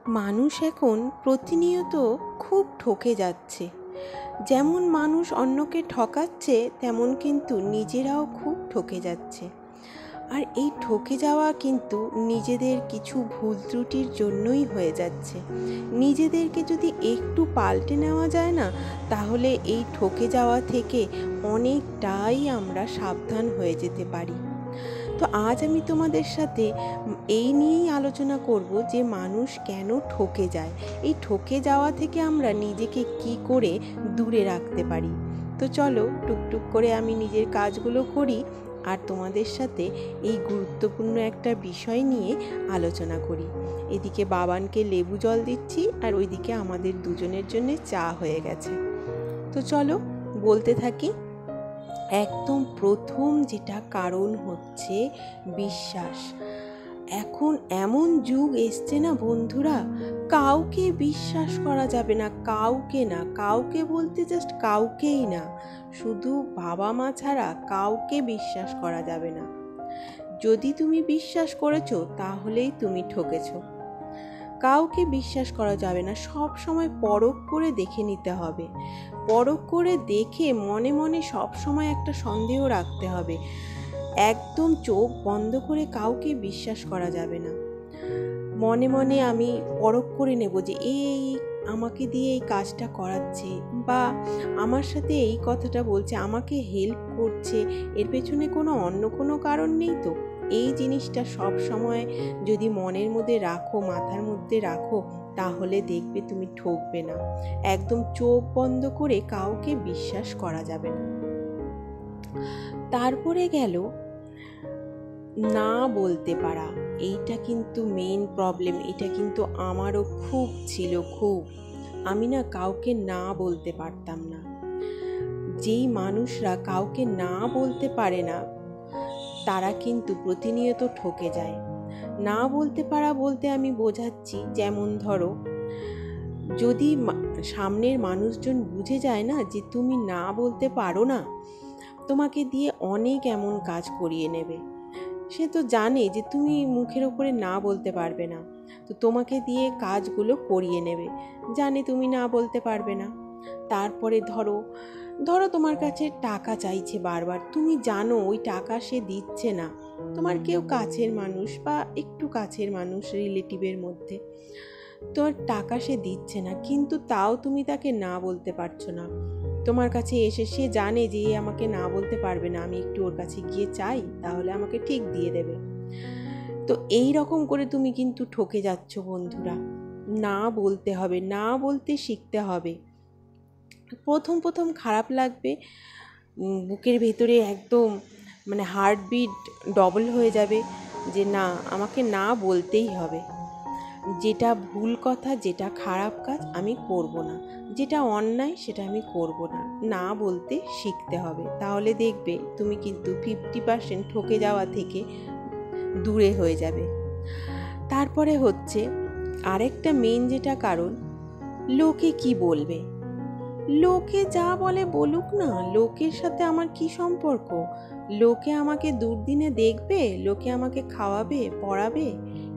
মানুষ এখন প্রতিনিয়ত খুব ঠকে যাচ্ছে। যেমন মানুষ অন্যকে ঠকাচ্ছে, তেমন কিন্তু নিজেরাও খুব ঠকে যাচ্ছে। আর এই ঠকে যাওয়া কিন্তু নিজেদের কিছু ভুল ত্রুটির জন্যই হয়ে যাচ্ছে। নিজেদেরকে যদি একটু পাল্টে নেওয়া যায় না, তাহলে এই ঠকে যাওয়া থেকে অনেকটাই আমরা সাবধান হয়ে যেতে পারি। তো আজ আমি তোমাদের সাথে এই নিয়েই আলোচনা করব যে মানুষ কেন ঠকে যায়, এই ঠকে যাওয়া থেকে আমরা নিজেকে কি করে দূরে রাখতে পারি। তো চলো টুকটুক করে আমি নিজের কাজগুলো করি আর তোমাদের সাথে এই গুরুত্বপূর্ণ একটা বিষয় নিয়ে আলোচনা করি। এদিকে বাবানকে লেবু জল দিচ্ছি আর ওইদিকে আমাদের দুজনের জন্য চা হয়ে গেছে। তো চলো বলতে থাকি। একদম প্রথম যেটা কারণ হচ্ছে বিশ্বাস। এখন এমন যুগ এসছে না বন্ধুরা, কাউকে বিশ্বাস করা যাবে না, কাউকে না, কাউকে বলতে জাস্ট কাউকেই না, শুধু বাবা মা ছাড়া কাউকে বিশ্বাস করা যাবে না। যদি তুমি বিশ্বাস করেছো তাহলেই তুমি ঠকেছো। কাউকে বিশ্বাস করা যাবে না, সব সময় পরখ করে দেখে নিতে হবে। পরখ করে দেখে মনে মনে সব সময় একটা সন্দেহ রাখতে হবে। একদম চোখ বন্ধ করে কাউকে বিশ্বাস করা যাবে না। মনে মনে আমি পরখ করে নেব যে এই আমাকে দিয়ে এই কাজটা করাচ্ছে বা আমার সাথে এই কথাটা বলছে, আমাকে হেল্প করছে, এর পেছনে অন্য কোনো কারণ নেই তো। এই জিনিসটা সব সময় যদি মনের মধ্যে রাখো, মাথার মধ্যে রাখো, তাহলে দেখবে তুমি ঠকবে না। একদম চোখ বন্ধ করে কাউকে বিশ্বাস করা যাবে না। তারপরে গেল না বলতে পারা। এইটা কিন্তু মেইন প্রবলেম। এটা কিন্তু আমারও খুব ছিল, খুব। আমি না কাউকে না বলতে পারতাম না। যেই মানুষরা কাউকে না বলতে পারে না, তারা কিন্তু প্রতিনিয়ত ঠকে যায়। না বলতে পারা বলতে আমি বোঝাচ্ছি, যেমন ধরো, যদি সামনের মানুষজন বুঝে যায় না যে তুমি না বলতে পারো না, তোমাকে দিয়ে অনেক এমন কাজ করিয়ে নেবে। সে তো জানে যে তুমি মুখের ওপরে না বলতে পারবে না, তো তোমাকে দিয়ে কাজগুলো করিয়ে নেবে, জানে তুমি না বলতে পারবে না। তারপরে ধরো তোমার কাছে টাকা চাইছে বারবার, তুমি জানো ওই টাকা সে দিচ্ছে না, তোমার কেউ কাছের মানুষ বা একটু কাছের মানুষ রিলেটিভের মধ্যে, তোর টাকা সে দিচ্ছে না, কিন্তু তাও তুমি তাকে না বলতে পারছো না। তোমার কাছে এসে সে জানে যে আমাকে না বলতে পারবে না, আমি একটু ওর কাছে গিয়ে চাই, তাহলে আমাকে ঠিক দিয়ে দেবে। তো এই রকম করে তুমি কিন্তু ঠকে যাচ্ছ বন্ধুরা। না বলতে হবে, না বলতে শিখতে হবে। প্রথম প্রথম খারাপ লাগবে, বুকের ভেতরে একদম হার্টবিট ডবল হয়ে যাবে যে না, আমাকে না বলতেই হবে। যেটা ভুল কথা, যেটা খারাপ কাজ আমি করব না, যেটা অন্যায় সেটা আমি করব না, না বলতে শিখতে হবে। তাহলে দেখবে তুমি কিন্তু 50% ঠকে যাওয়া থেকে দূরে হয়ে যাবে। তারপরে হচ্ছে আরেকটা মেন যেটা কারণ, লোকে কি বলবে। লোকে যা বলে বলুক না, লোকের সাথে আমার কি সম্পর্ক? লোকে আমাকে দুর্দিনে দেখবে, লোকে আমাকে খাওয়াবে, পড়াবে?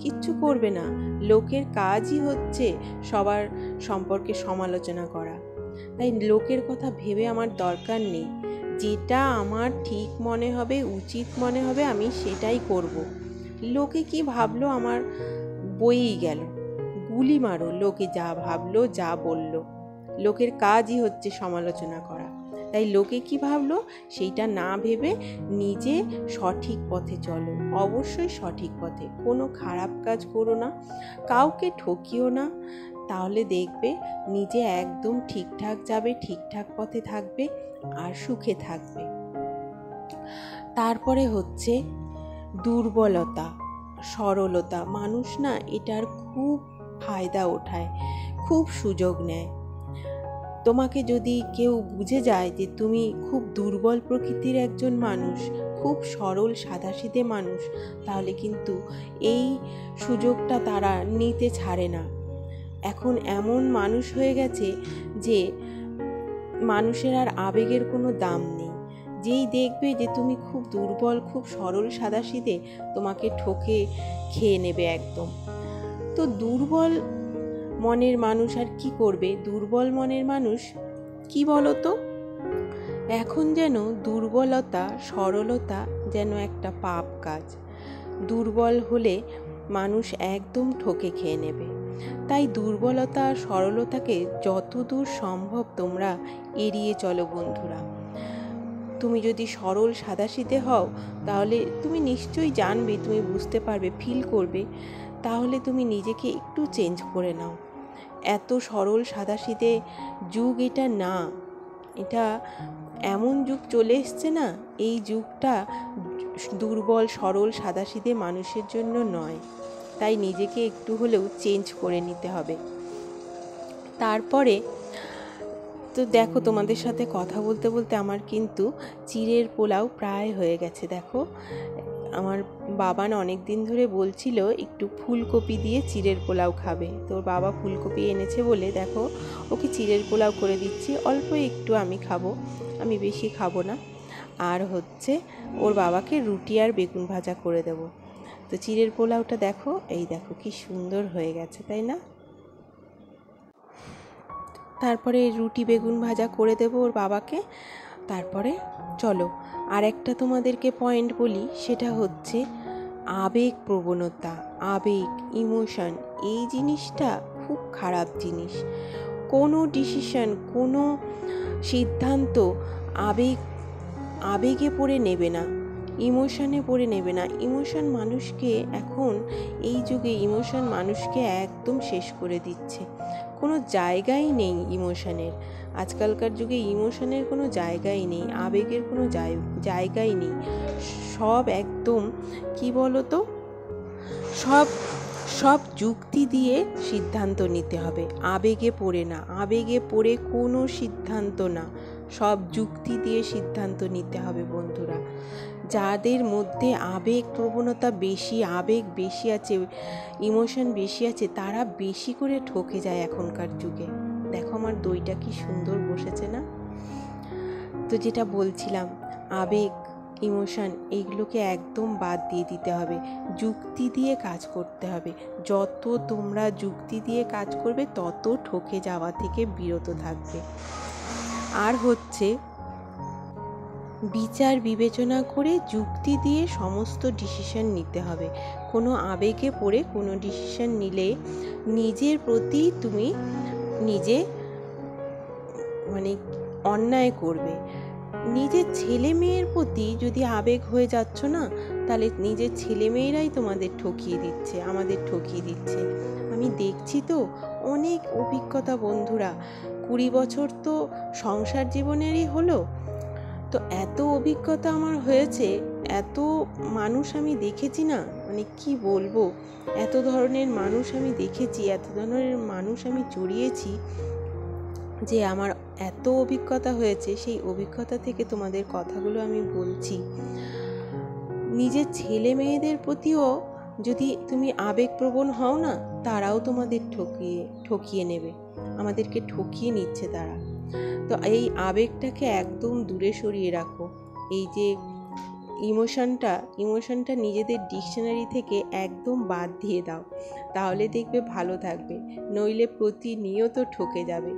কিচ্ছু করবে না। লোকের কাজই হচ্ছে সবার সম্পর্কে সমালোচনা করা। তাই লোকের কথা ভেবে আমার দরকার নেই। যেটা আমার ঠিক মনে হবে, উচিত মনে হবে, আমি সেটাই করব। লোকে কি ভাবলো আমার বইই গেল, গুলি মারো, লোকে যা ভাবলো, যা বললো। লোকের কাজই হচ্ছে সমালোচনা করা। তাই লোকে কি ভাবলো সেইটা না ভেবে নিজে সঠিক পথে চলো, অবশ্যই সঠিক পথে। কোনো খারাপ কাজ করো না, কাউকে ঠকিও না, তাহলে দেখবে নিজে একদম ঠিকঠাক যাবে, ঠিকঠাক পথে থাকবে আর সুখে থাকবে। তারপরে হচ্ছে দুর্বলতা, সরলতা। মানুষ না এটার খুব ফায়দা ওঠায়, খুব সুযোগ নেয়। তোমাকে যদি কেউ বুঝে যায় যে তুমি খুব দুর্বল প্রকৃতির একজন মানুষ, খুব সরল সাদাসিধে মানুষ, তাহলে কিন্তু এই সুযোগটা তারা নিতে ছাড়ে না। এখন এমন মানুষ হয়ে গেছে যে মানুষের আর আবেগের কোনো দাম নেই। যেই দেখবে যে তুমি খুব দুর্বল, খুব সরল সাদাসিধে, তোমাকে ঠকে খেয়ে নেবে একদম। তো দুর্বল মনের মানুষ আর কি করবে, দুর্বল মনের মানুষ। কি বলো তো, এখন যেন দুর্বলতা সরলতা যেন একটা পাপ কাজ। দুর্বল হলে মানুষ একদম ঠকে খেয়ে নেবে। তাই দুর্বলতা আর সরলতাকে যতদূর সম্ভব তোমরা এড়িয়ে চলো বন্ধুরা। তুমি যদি সরল সাদাসিধে হও তাহলে তুমি নিশ্চয়ই জানবে, তুমি বুঝতে পারবে, ফিল করবে, তাহলে তুমি নিজেকে একটু চেঞ্জ করে নাও। এত সরল সাদাসিধে যুগ এটা না, এটা এমন যুগ চলে এসছে না, এই যুগটা দুর্বল সরল সাদাসিধে মানুষের জন্য নয়। তাই নিজেকে একটু হলেও চেঞ্জ করে নিতে হবে। তারপরে তো দেখো, তোমাদের সাথে কথা বলতে বলতে আমার কিন্তু চিড়ের পোলাও প্রায় হয়ে গেছে। দেখো, আমার বাবা না অনেক দিন ধরে বলছিল একটু ফুলকপি দিয়ে চিড়ের পোলাও খাবে। তোর বাবা ফুলকপি এনেছে বলে দেখো ওকে চিড়ের পোলাও করে দিচ্ছি। অল্প একটু আমি খাবো, আমি বেশি খাবো না। আর হচ্ছে ওর বাবাকে রুটি আর বেগুন ভাজা করে দেব। তো চিড়ের পোলাওটা দেখো, এই দেখো কি সুন্দর হয়ে গেছে, তাই না? তারপরে রুটি বেগুন ভাজা করে দেব ওর বাবাকে। তারপরে চলো আর একটা তোমাদেরকে পয়েন্ট বলি, সেটা হচ্ছে আবেগ প্রবণতা, আবেগ, ইমোশন। এই জিনিসটা খুব খারাপ জিনিস। কোনো ডিসিশন, কোনো সিদ্ধান্ত আবেগে পড়ে নেবে না, ইমোশনে পড়ে নেবে না। ইমোশন মানুষকে এখন এই যুগে ইমোশন মানুষকে একদম শেষ করে দিচ্ছে। কোনো জায়গাই নেই ইমোশনের। আজকালকার যুগে ইমোশনের কোনো জায়গাই নেই, আবেগের কোনো জায়গাই নেই। সব একদম কি বলো তো, সব যুক্তি দিয়ে সিদ্ধান্ত নিতে হবে, আবেগে পড়ে না। আবেগে পড়ে কোনো সিদ্ধান্ত না, সব যুক্তি দিয়ে সিদ্ধান্ত নিতে হবে বন্ধুরা। যাদের মধ্যে আবেগ প্রবণতা বেশি, আবেগ বেশি আছে, ইমোশন বেশি আছে, তারা বেশি করে ঠকে যায় এখনকার যুগে। দেখো আমার দইটা কি সুন্দর বসেছে না? তো যেটা বলছিলাম, আবেগ ইমোশন এইগুলোকে একদম বাদ দিয়ে দিতে হবে, যুক্তি দিয়ে কাজ করতে হবে। যত তোমরা যুক্তি দিয়ে কাজ করবে তত ঠকে যাওয়া থেকে বিরত থাকবে। আর হচ্ছে বিচার বিবেচনা করে যুক্তি দিয়ে সমস্ত ডিসিশন নিতে হবে। কোনো আবেগে পড়ে কোনো ডিসিশন নিলে নিজের প্রতি তুমি নিজে অন্যায় করবে। নিজের ছেলে মেয়ের প্রতি যদি আবেগ হয়ে যাচ্ছ না, তাহলে নিজের ছেলে মেয়েরাই তোমাদের ঠকিয়ে দিচ্ছে, আমাদের ঠকিয়ে দিচ্ছে। আমি দেখছি তো অনেক অভিজ্ঞতা বন্ধুরা, 20 বছর তো সংসার জীবনেরই হলো, তো এত অভিজ্ঞতা আমার হয়েছে, এত মানুষ আমি দেখেছি না, কি বলবো, এত ধরনের মানুষ আমি দেখেছি, এত ধরনের মানুষ আমি জড়িয়েছি যে আমার এত অভিজ্ঞতা হয়েছে। সেই অভিজ্ঞতা থেকে তোমাদের কথাগুলো আমি বলছি। নিজের ছেলে মেয়েদের প্রতিও যদি তুমি আবেগপ্রবণ হও না, তারাও তোমাদের ঠকিয়ে নেবে, আমাদেরকে ঠকিয়ে নিচ্ছে তারা। তো এই আবেগটাকে একদম দূরে সরিয়ে রাখো। এই যে ইমোশনটা নিজেদের ডিকশনারি থেকে একদম বাদ দিয়ে দাও, তাহলে দেখবে ভালো থাকবে, নইলে প্রতিনিয়ত ঠকে যাবে।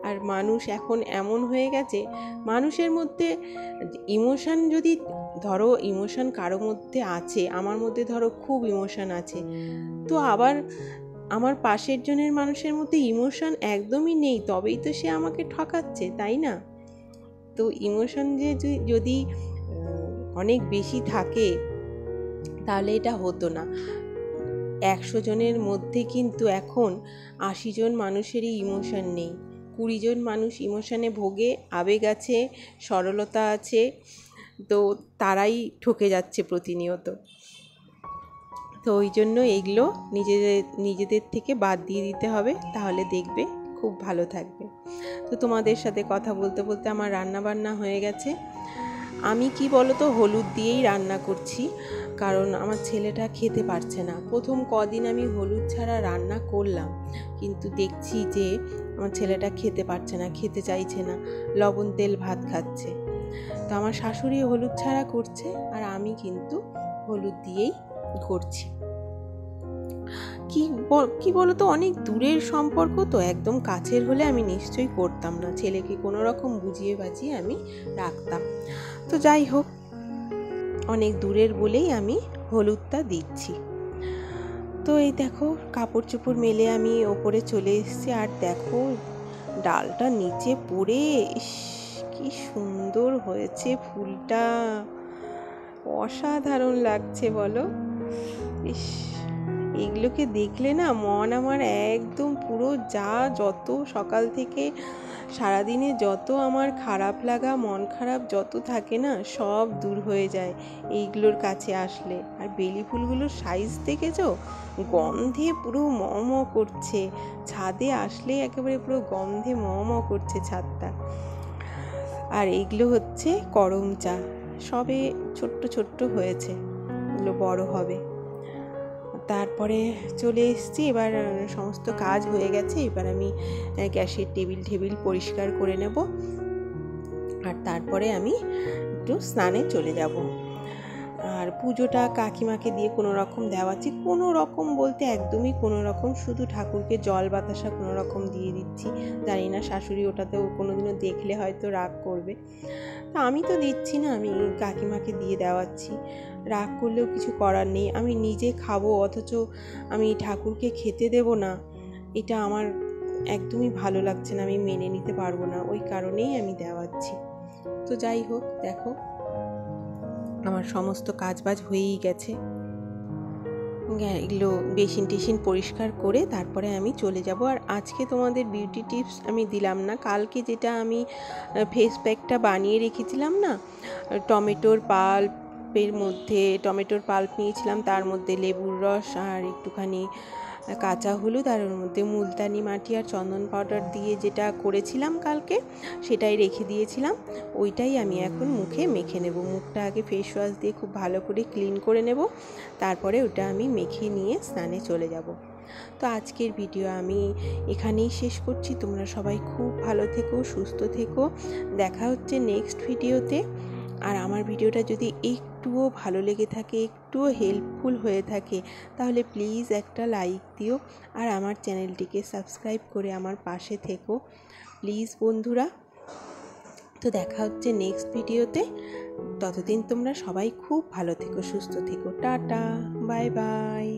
আর মানুষ এখন এমন হয়ে গেছে, মানুষের মধ্যে ইমোশন, যদি ধরো ইমোশন কারো মধ্যে আছে, আমার মধ্যে ধরো খুব ইমোশন আছে, তো আবার আমার পাশের জনের মানুষের মধ্যে ইমোশন একদমই নেই, তবেই তো সে আমাকে ঠকাচ্ছে, তাই না? তো ইমোশন যে যদি অনেক বেশি থাকে তাহলে এটা হতো না। 100 জনের মধ্যে কিন্তু এখন 80 জন মানুষেরই ইমোশন নেই, 20 জন মানুষ ইমোশনে ভোগে, আবেগ আছে, সরলতা আছে, তো তারাই ঠকে যাচ্ছে প্রতিনিয়ত। তো ওই জন্য এইগুলো নিজেদের থেকে বাদ দিয়ে দিতে হবে, তাহলে দেখবে খুব ভালো থাকবে। তো তোমাদের সাথে কথা বলতে বলতে আমার রান্না বান্না হয়ে গেছে। আমি কি বলো তো, হলুদ দিয়েই রান্না করছি, কারণ আমার ছেলেটা খেতে পারছে না। প্রথম কদিন আমি হলুদ ছাড়া রান্না করলাম, কিন্তু দেখছি যে আমার ছেলেটা খেতে পারছে না, খেতে চাইছে না, লবণ তেল ভাত খাচ্ছে। তো আমার শাশুড়ি হলুদ ছাড়া করছে, আর আমি কিন্তু হলুদ দিয়েই করছি। কি বলো তো, অনেক দূরের সম্পর্ক তো, একদম কাছের হলে আমি নিশ্চয়ই করতাম না, ছেলেকে কোনো রকম বুঝিয়ে বাজিয়ে আমি রাখতাম। তো যাই হোক, অনেক দূরের বলেই আমি হলুদটা দিচ্ছি। তো এই দেখো কাপড় চোপড় মেলে আমি ওপরে চলে এসেছি, আর দেখো ডালটা নিচে পড়ে কি সুন্দর হয়েছে ফুলটা, অসাধারণ লাগছে বলো। ইস, এগুলোকে দেখলে না মন আমার একদম পুরো যত সকাল থেকে সারাদিনে যত আমার খারাপ লাগা মন খারাপ যত থাকে না সব দূর হয়ে যায় এইগুলোর কাছে আসলে। আর বেলি ফুলগুলোর সাইজ দেখেছো, গন্ধে পুরো ম করছে, ছাদে আসলে একেবারে পুরো গন্ধে ম করছে ছাদটা। আর এইগুলো হচ্ছে করম চা, সবে ছোট্ট ছোট্ট হয়েছে, এগুলো বড় হবে। তারপরে চলে এসেছি, এবার সমস্ত কাজ হয়ে গেছে, এবার আমি গ্যাসের টেবিল পরিষ্কার করে নেব, আর তারপরে আমি একটু স্নানে চলে যাব। আর পুজোটা কাকিমাকে দিয়ে কোনো রকম দেওয়াচ্ছি, কোনো রকম বলতে একদমই কোনো রকম, শুধু ঠাকুরকে জল বাতাসা কোনো রকম দিয়ে দিচ্ছি। জানি না শাশুড়ি ওটাতেও কোনোদিনও দেখলে হয়তো রাগ করবে, তা আমি তো দিচ্ছি না, আমি কাকিমাকে দিয়ে দেওয়াচ্ছি। রাগ করলেও কিছু করার নেই, আমি নিজে খাবো অথচ আমি ঠাকুরকে খেতে দেব না, এটা আমার একদমই ভালো লাগছে না, আমি মেনে নিতে পারবো না, ওই কারণেই আমি দেওয়াচ্ছি। তো যাই হোক, দেখো আমার সমস্ত কাজবাজ হয়েই গেছে, এগুলো বেসিন টেসিন পরিষ্কার করে তারপরে আমি চলে যাব। আর আজকে তোমাদের বিউটি টিপস আমি দিলাম না, কালকে যেটা আমি ফেস প্যাকটা বানিয়ে রেখেছিলাম না, টমেটোর পাল্প নিয়েছিলাম, তার মধ্যে লেবুর রস আর একটুখানি কাঁচা হলুদ, আর ওর মধ্যে মুলতানি মাটি আর চন্দন পাউডার দিয়ে যেটা করেছিলাম কালকে, সেটাই রেখে দিয়েছিলাম, ওইটাই আমি এখন মুখে মেখে নেব। মুখটা আগে ফেস ওয়াশ দিয়ে খুব ভালো করে ক্লিন করে নেব, তারপরে ওটা আমি মেখে নিয়ে স্নানে চলে যাব। তো আজকের ভিডিও আমি এখানেই শেষ করছি, তোমরা সবাই খুব ভালো থেকো, সুস্থ থেকো, দেখা হচ্ছে নেক্সট ভিডিওতে। আর আমার ভিডিওটা যদি একটুও ভালো লেগে থাকে, একটুও হেল্পফুল হয়ে থাকে, তাহলে প্লিজ একটা লাইক দিও, আর আমার চ্যানেলটিকে সাবস্ক্রাইব করে আমার পাশে থেকো প্লিজ বন্ধুরা। তো দেখা হচ্ছে নেক্সট ভিডিওতে, ততদিন তোমরা সবাই খুব ভালো থেকো, সুস্থ থেকো, টাটা, বাই বাই।